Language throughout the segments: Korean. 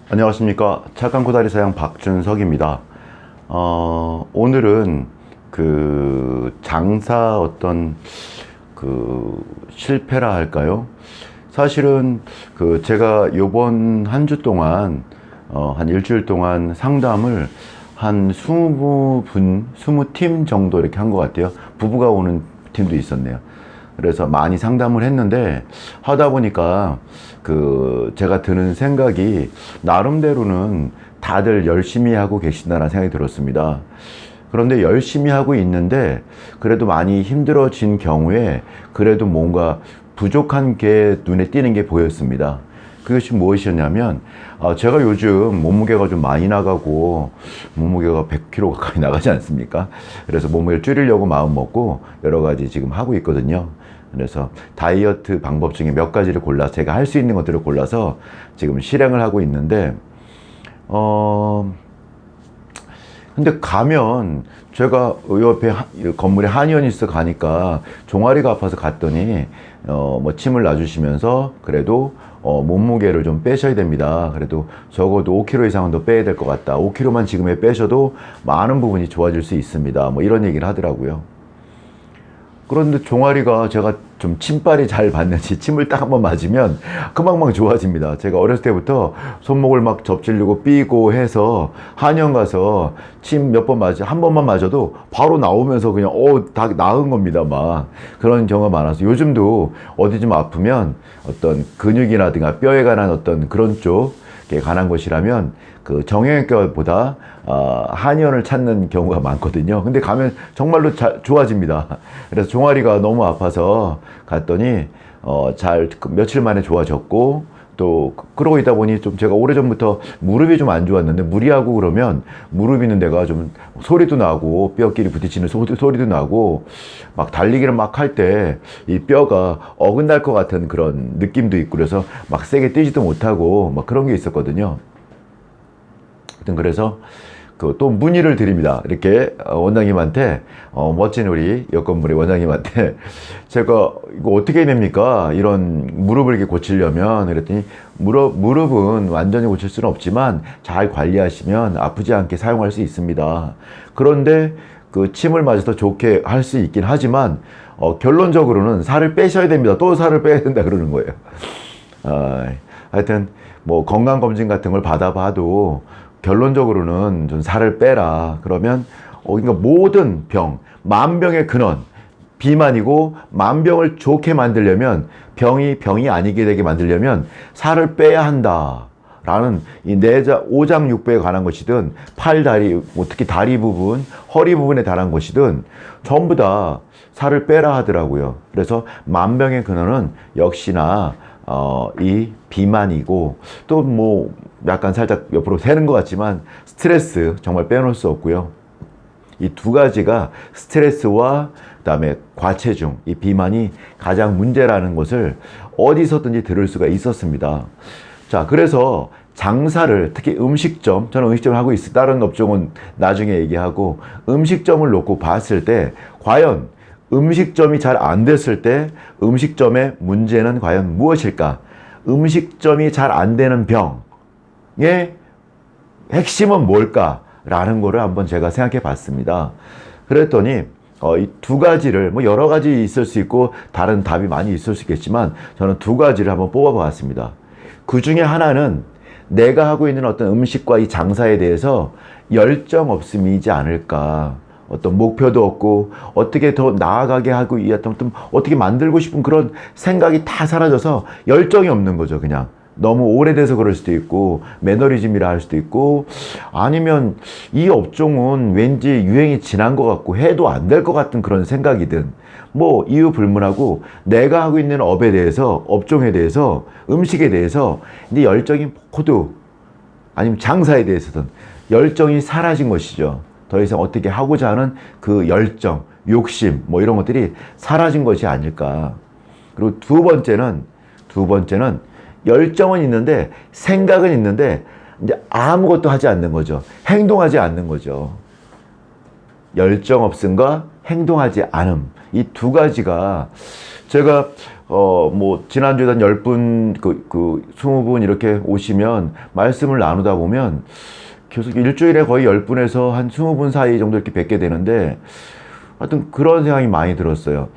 안녕하십니까. 착한 코다리 사장 박준석입니다. 오늘은 장사 실패라 할까요? 사실은 제가 요번 한 주 동안, 한 일주일 동안 상담을 한 20분, 20팀 정도 이렇게 한 것 같아요. 부부가 오는 팀도 있었네요. 그래서 많이 상담을 했는데, 하다 보니까 제가 드는 생각이 나름대로는 다들 열심히 하고 계신다는 생각이 들었습니다. 그런데 열심히 하고 있는데 그래도 많이 힘들어진 경우에 그래도 뭔가 부족한 게 눈에 띄는 게 보였습니다. 그것이 무엇이었냐면, 제가 요즘 몸무게가 좀 많이 나가고, 몸무게가 100kg 가까이 나가지 않습니까? 그래서 몸무게를 줄이려고 마음 먹고 여러 가지 지금 하고 있거든요. 그래서 다이어트 방법 중에 몇 가지를 골라서 제가 할 수 있는 것들을 골라서 지금 실행을 하고 있는데, 근데 가면 제가 옆에 건물에 한의원이있어 가니까 종아리가 아파서 갔더니 뭐 침을 놔주시면서 그래도 몸무게를 좀 빼셔야 됩니다. 그래도 적어도 5kg 이상은 더 빼야 될 것 같다. 5kg만 지금에 빼셔도 많은 부분이 좋아질 수 있습니다. 뭐 이런 얘기를 하더라고요. 그런데 종아리가 제가 좀 침빨이 잘 받는지 침을 딱 한번 맞으면 금방금방 좋아집니다. 제가 어렸을 때부터 손목을 막 접질리고 삐고 해서 한의원 가서 침 몇 번 한 번만 맞아도 바로 나오면서 그냥 다 나은 겁니다. 막 그런 경우가 많아서 요즘도 어디 좀 아프면 어떤 근육이라든가 뼈에 관한 어떤 그런 쪽에 관한 것이라면 정형외과보다 한의원을 찾는 경우가 많거든요. 근데 가면 정말로 좋아집니다. 그래서 종아리가 너무 아파서 갔더니 며칠 만에 좋아졌고, 또 그러고 있다 보니 좀 제가 오래전부터 무릎이 좀 안 좋았는데 무리하고 그러면 무릎 있는 데가 좀 소리도 나고 뼈끼리 부딪히는 소리도 나고 막 달리기를 막 할 때 이 뼈가 어긋날 것 같은 그런 느낌도 있고 그래서 막 세게 뛰지도 못하고 막 그런 게 있었거든요. 그래서 또 문의를 드립니다. 이렇게 원장님한테, 멋진 우리 옆 건물의 원장님한테 제가 이거 어떻게 해야 됩니까? 이런 무릎을 이렇게 고치려면. 그랬더니 무릎은 완전히 고칠 수는 없지만 잘 관리하시면 아프지 않게 사용할 수 있습니다. 그런데 침을 맞아서 좋게 할 수 있긴 하지만 결론적으로는 살을 빼셔야 됩니다. 또 살을 빼야 된다 그러는 거예요. 하여튼 뭐 건강검진 같은 걸 받아봐도 결론적으로는 좀 살을 빼라. 그러면 그러니까 모든 병, 만병의 근원, 비만이고 만병을 좋게 만들려면 병이 아니게 되게 만들려면 살을 빼야 한다. 라는 이 오장육부에 관한 것이든 팔, 다리, 뭐 특히 다리 부분, 허리 부분에 관한 것이든 전부 다 살을 빼라 하더라고요. 그래서 만병의 근원은 역시나 이 비만이고, 또 뭐 약간 살짝 옆으로 새는 것 같지만 스트레스 정말 빼놓을 수 없고요. 이 두 가지가 스트레스와 그다음에 과체중, 이 비만이 가장 문제라는 것을 어디서든지 들을 수가 있었습니다. 자, 그래서 장사를, 특히 음식점, 저는 음식점을 하고 있어요. 다른 업종은 나중에 얘기하고, 음식점을 놓고 봤을 때 과연 음식점이 잘 안 됐을 때 음식점의 문제는 과연 무엇일까? 음식점이 잘 안 되는 병의 핵심은 뭘까라는 거를 한번 제가 생각해 봤습니다. 그랬더니 이 두 가지를, 뭐 여러 가지 있을 수 있고 다른 답이 많이 있을 수 있겠지만 저는 두 가지를 한번 뽑아 봤습니다. 그 중에 하나는 내가 하고 있는 어떤 음식과 이 장사에 대해서 열정 없음이지 않을까. 어떤 목표도 없고 어떻게 더 나아가게 하고 어떻게 만들고 싶은 그런 생각이 다 사라져서 열정이 없는 거죠. 그냥 너무 오래돼서 그럴 수도 있고 매너리즘이라 할 수도 있고, 아니면 이 업종은 왠지 유행이 지난 것 같고 해도 안 될 것 같은 그런 생각이든 뭐 이유 불문하고 내가 하고 있는 업에 대해서, 업종에 대해서, 음식에 대해서 이제 열정이 모두, 아니면 장사에 대해서든 열정이 사라진 것이죠. 더 이상 어떻게 하고자 하는 그 열정, 욕심, 뭐 이런 것들이 사라진 것이 아닐까. 그리고 두 번째는 열정은 있는데, 생각은 있는데, 이제 아무것도 하지 않는 거죠. 행동하지 않는 거죠. 열정 없음과 행동하지 않음. 이 두 가지가 제가 뭐 지난주에 한 10분, 20분 이렇게 오시면 말씀을 나누다 보면 계속 일주일에 거의 10분에서 한 20분 사이 정도 이렇게 뵙게 되는데, 하여튼 그런 생각이 많이 들었어요.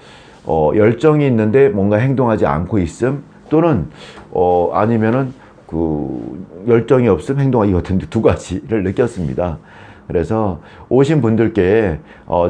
열정이 있는데 뭔가 행동하지 않고 있음, 또는 아니면은 열정이 없음, 행동하기 같은 두 가지를 느꼈습니다. 그래서 오신 분들께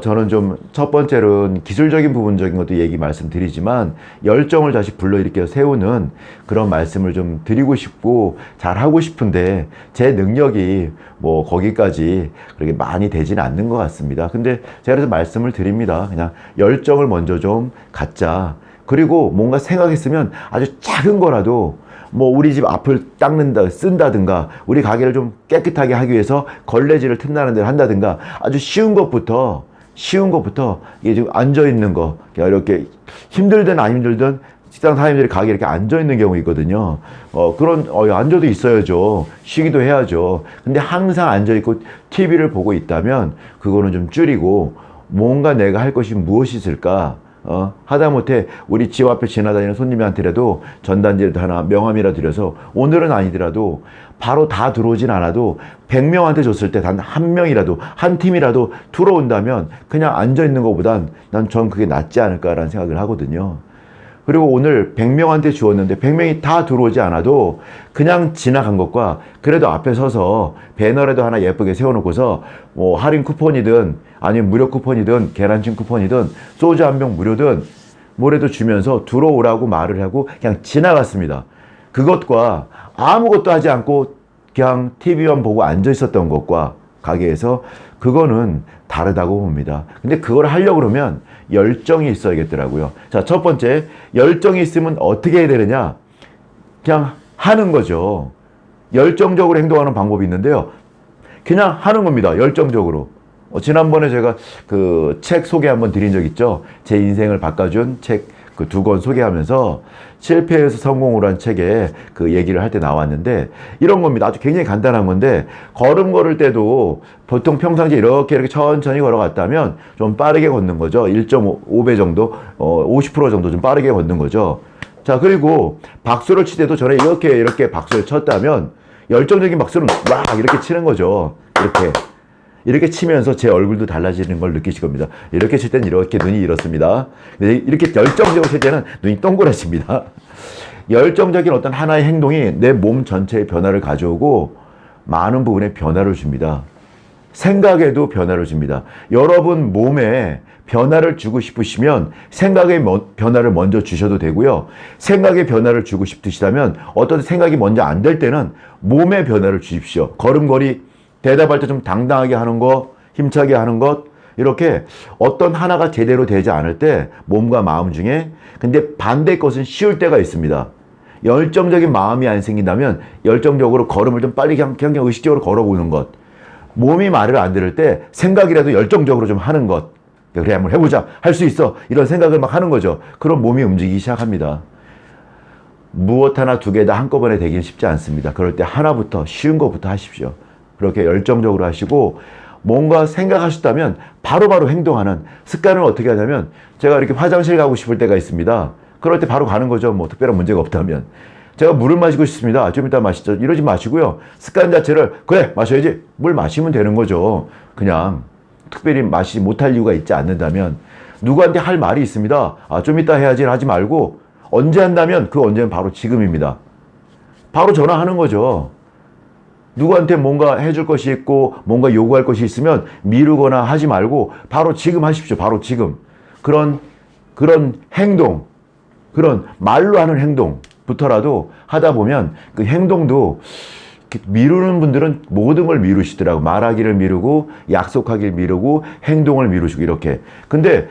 저는 좀 첫 번째로는 기술적인 부분적인 것도 얘기 말씀드리지만, 열정을 다시 불러일으켜 세우는 그런 말씀을 좀 드리고 싶고 잘 하고 싶은데 제 능력이 뭐 거기까지 그렇게 많이 되지는 않는 것 같습니다. 근데 제가 그래서 말씀을 드립니다. 그냥 열정을 먼저 좀 갖자. 그리고 뭔가 생각했으면 아주 작은 거라도, 뭐 우리 집 앞을 쓴다든가, 우리 가게를 좀 깨끗하게 하기 위해서 걸레질을 틈나는 데를 한다든가, 아주 쉬운 것부터 이게 지금 앉아있는 거, 이렇게 힘들든 안 힘들든 식당 사장님들이 가게에 이렇게 앉아있는 경우 있거든요. 앉아도 있어야죠. 쉬기도 해야죠. 근데 항상 앉아있고 TV를 보고 있다면 그거는 좀 줄이고, 뭔가 내가 할 것이 무엇이 있을까? 하다못해 우리 집 앞에 지나다니는 손님한테라도 전단지를 하나 명함이라 드려서, 오늘은 아니더라도 바로 다 들어오진 않아도 100명한테 줬을 때 단 한 명이라도, 한 팀이라도 들어온다면 그냥 앉아있는 것보단 전 그게 낫지 않을까라는 생각을 하거든요. 그리고 오늘 100명한테 주었는데 100명이 다 들어오지 않아도 그냥 지나간 것과, 그래도 앞에 서서 배너라도 하나 예쁘게 세워놓고서 뭐 할인 쿠폰이든 아니면 무료 쿠폰이든 계란찜 쿠폰이든 소주 한 병 무료든 뭐라도 주면서 들어오라고 말을 하고 그냥 지나갔습니다. 그것과 아무것도 하지 않고 그냥 TV만 보고 앉아 있었던 것과 가게에서, 그거는 다르다고 봅니다. 근데 그걸 하려고 그러면 열정이 있어야겠더라고요. 자, 첫 번째, 열정이 있으면 어떻게 해야 되느냐? 그냥 하는 거죠. 열정적으로 행동하는 방법이 있는데요. 그냥 하는 겁니다. 열정적으로. 지난번에 제가 그 책 소개 한번 드린 적 있죠. 제 인생을 바꿔준 책 그 2권 소개하면서 실패에서 성공으로 한 책에 그 얘기를 할 때 나왔는데, 이런 겁니다. 아주 굉장히 간단한 건데, 걸음 걸을 때도 보통 평상시에 이렇게 천천히 걸어갔다면 좀 빠르게 걷는 거죠. 1.5배 정도, 50% 정도 좀 빠르게 걷는 거죠. 자, 그리고 박수를 칠 때도 전에 이렇게 박수를 쳤다면 열정적인 박수는 와 이렇게 치는 거죠. 이렇게 치면서 제 얼굴도 달라지는 걸 느끼실 겁니다. 이렇게 칠 때는 이렇게 눈이 이렇습니다. 이렇게 열정적으로 칠 때는 눈이 동그라집니다. 열정적인 어떤 하나의 행동이 내 몸 전체의 변화를 가져오고 많은 부분에 변화를 줍니다. 생각에도 변화를 줍니다. 여러분 몸에 변화를 주고 싶으시면 생각의 변화를 먼저 주셔도 되고요. 생각의 변화를 주고 싶으시다면 어떤 생각이 먼저 안 될 때는 몸의 변화를 주십시오. 걸음걸이, 대답할 때 좀 당당하게 하는 것, 힘차게 하는 것, 이렇게 어떤 하나가 제대로 되지 않을 때 몸과 마음 중에, 근데 반대 것은 쉬울 때가 있습니다. 열정적인 마음이 안 생긴다면 열정적으로 걸음을 좀 빨리 그냥 의식적으로 걸어보는 것, 몸이 말을 안 들을 때 생각이라도 열정적으로 좀 하는 것, 그래 한번 해보자, 할 수 있어, 이런 생각을 막 하는 거죠. 그럼 몸이 움직이기 시작합니다. 무엇 하나 두 개 다 한꺼번에 되긴 쉽지 않습니다. 그럴 때 하나부터, 쉬운 것부터 하십시오. 그렇게 열정적으로 하시고, 뭔가 생각하셨다면 바로바로 행동하는 습관을 어떻게 하냐면, 제가 이렇게 화장실 가고 싶을 때가 있습니다. 그럴 때 바로 가는 거죠. 뭐 특별한 문제가 없다면. 제가 물을 마시고 싶습니다. 좀 이따 마시죠. 이러지 마시고요. 습관 자체를, 그래 마셔야지, 물 마시면 되는 거죠. 그냥 특별히 마시지 못할 이유가 있지 않는다면. 누구한테 할 말이 있습니다. 좀 이따 해야지 하지 말고, 언제 한다면 그 언제는 바로 지금입니다. 바로 전화하는 거죠. 누구한테 뭔가 해줄 것이 있고 뭔가 요구할 것이 있으면 미루거나 하지 말고 바로 지금 하십시오. 바로 지금. 그런 행동, 그런 말로 하는 행동부터라도 하다 보면 그 행동도, 미루는 분들은 모든 걸 미루시더라고. 말하기를 미루고, 약속하기를 미루고, 행동을 미루시고, 이렇게. 근데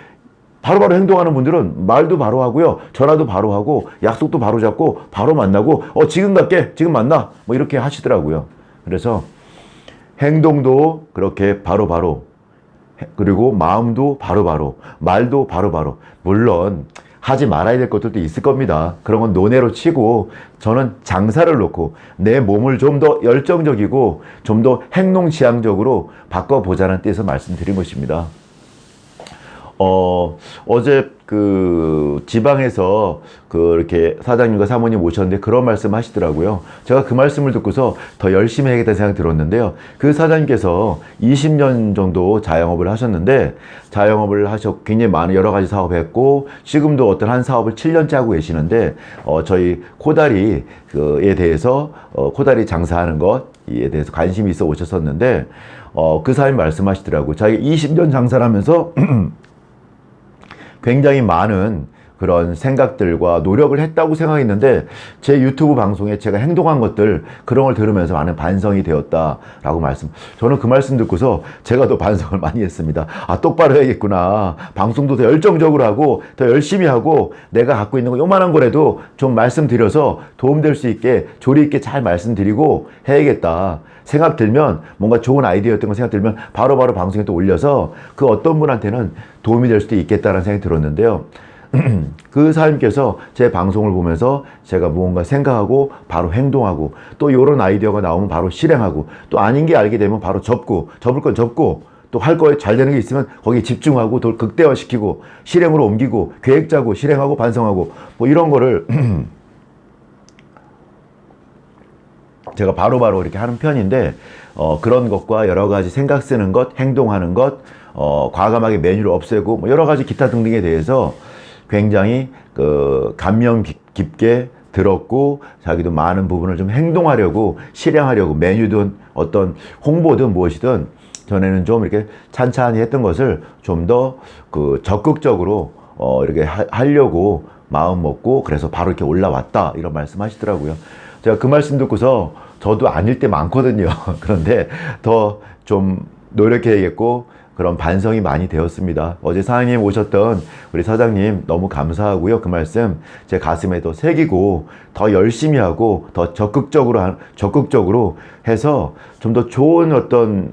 바로바로 행동하는 분들은 말도 바로 하고요, 전화도 바로 하고, 약속도 바로 잡고, 바로 만나고, 지금 갈게, 지금 만나, 뭐 이렇게 하시더라고요. 그래서 행동도 그렇게 바로바로, 그리고 마음도 바로바로, 말도 바로바로. 물론 하지 말아야 될 것들도 있을 겁니다. 그런 건 논외로 치고, 저는 장사를 놓고 내 몸을 좀 더 열정적이고 좀 더 행동 지향적으로 바꿔보자는 뜻에서 말씀드린 것입니다. 어제 그 지방에서 이렇게 사장님과 사모님 오셨는데 그런 말씀 하시더라고요. 제가 그 말씀을 듣고서 더 열심히 해야겠다는 생각이 들었는데요. 그 사장님께서 20년 정도 자영업을 하셨는데 자영업을 하셨고 굉장히 많은 여러 가지 사업을 했고 지금도 어떤 한 사업을 7년째 하고 계시는데 저희 코다리에 대해서 코다리 장사하는 것에 대해서 관심이 있어 오셨었는데 그 사람이 말씀하시더라고요. 자기가 20년 장사를 하면서 굉장히 많은 그런 생각들과 노력을 했다고 생각했는데 제 유튜브 방송에 제가 행동한 것들 그런 걸 들으면서 많은 반성이 되었다라고 저는 그 말씀 듣고서 제가 더 반성을 많이 했습니다. 아, 똑바로 해야겠구나. 방송도 더 열정적으로 하고 더 열심히 하고 내가 갖고 있는 거 요만한 거라도 좀 말씀드려서 도움될 수 있게 조리 있게 잘 말씀드리고 해야겠다. 생각 들면 뭔가 좋은 아이디어였던 거 생각 들면 바로바로 방송에 또 올려서 그 어떤 분한테는 도움이 될 수도 있겠다라는 생각이 들었는데요. 그 사장님께서 제 방송을 보면서 제가 무언가 생각하고 바로 행동하고 또 이런 아이디어가 나오면 바로 실행하고 또 아닌 게 알게 되면 바로 접을 건 접고 또 할 거에 잘 되는 게 있으면 거기에 집중하고 더 극대화시키고 실행으로 옮기고 계획 짜고 실행하고 반성하고 뭐 이런 거를 제가 바로바로 이렇게 하는 편인데 그런 것과 여러 가지 생각 쓰는 것, 행동하는 것, 과감하게 메뉴를 없애고 뭐 여러 가지 기타 등등에 대해서 굉장히 감명 깊게 들었고 자기도 많은 부분을 좀 행동하려고 실행하려고 메뉴든 어떤 홍보든 무엇이든 전에는 좀 이렇게 찬찬히 했던 것을 좀 더 적극적으로 이렇게 하려고 마음 먹고 그래서 바로 이렇게 올라왔다 이런 말씀 하시더라고요. 제가 그 말씀 듣고서 저도 아닐 때 많거든요. 그런데 더 좀 노력해야겠고 그런 반성이 많이 되었습니다. 어제 사장님 오셨던 우리 사장님 너무 감사하고요. 그 말씀 제 가슴에 더 새기고 더 열심히 하고 더 적극적으로 해서 좀 더 좋은 어떤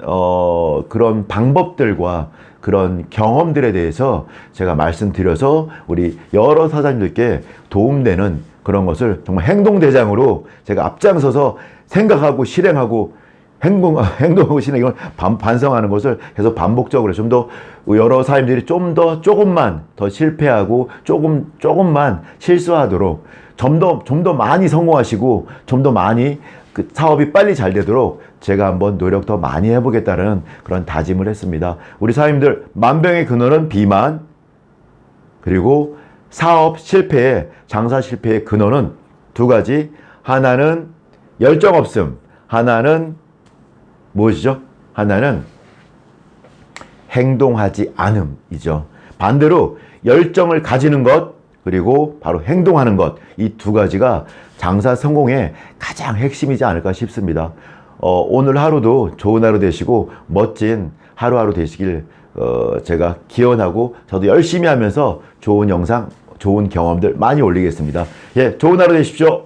그런 방법들과 그런 경험들에 대해서 제가 말씀드려서 우리 여러 사장님들께 도움되는 그런 것을 정말 행동대장으로 제가 앞장서서 생각하고 실행하고 행동하고 실행 이걸 반성하는 것을 계속 반복적으로 좀 더 여러 사람들이 좀 더 조금만 더 실패하고 조금만 실수하도록 좀 더 많이 성공하시고 좀 더 많이 그 사업이 빨리 잘 되도록 제가 한번 노력 더 많이 해보겠다는 그런 다짐을 했습니다. 우리 사장님들 만병의 근원은 비만 그리고 사업 실패의 장사 실패의 근원은 두 가지. 하나는 열정 없음, 하나는 무엇이죠? 하나는 행동하지 않음이죠. 반대로 열정을 가지는 것 그리고 바로 행동하는 것 이 두 가지가 장사 성공의 가장 핵심이지 않을까 싶습니다. 오늘 하루도 좋은 하루 되시고 멋진 하루하루 되시길 제가 기원하고 저도 열심히 하면서 좋은 영상, 좋은 경험들 많이 올리겠습니다. 예, 좋은 하루 되십시오.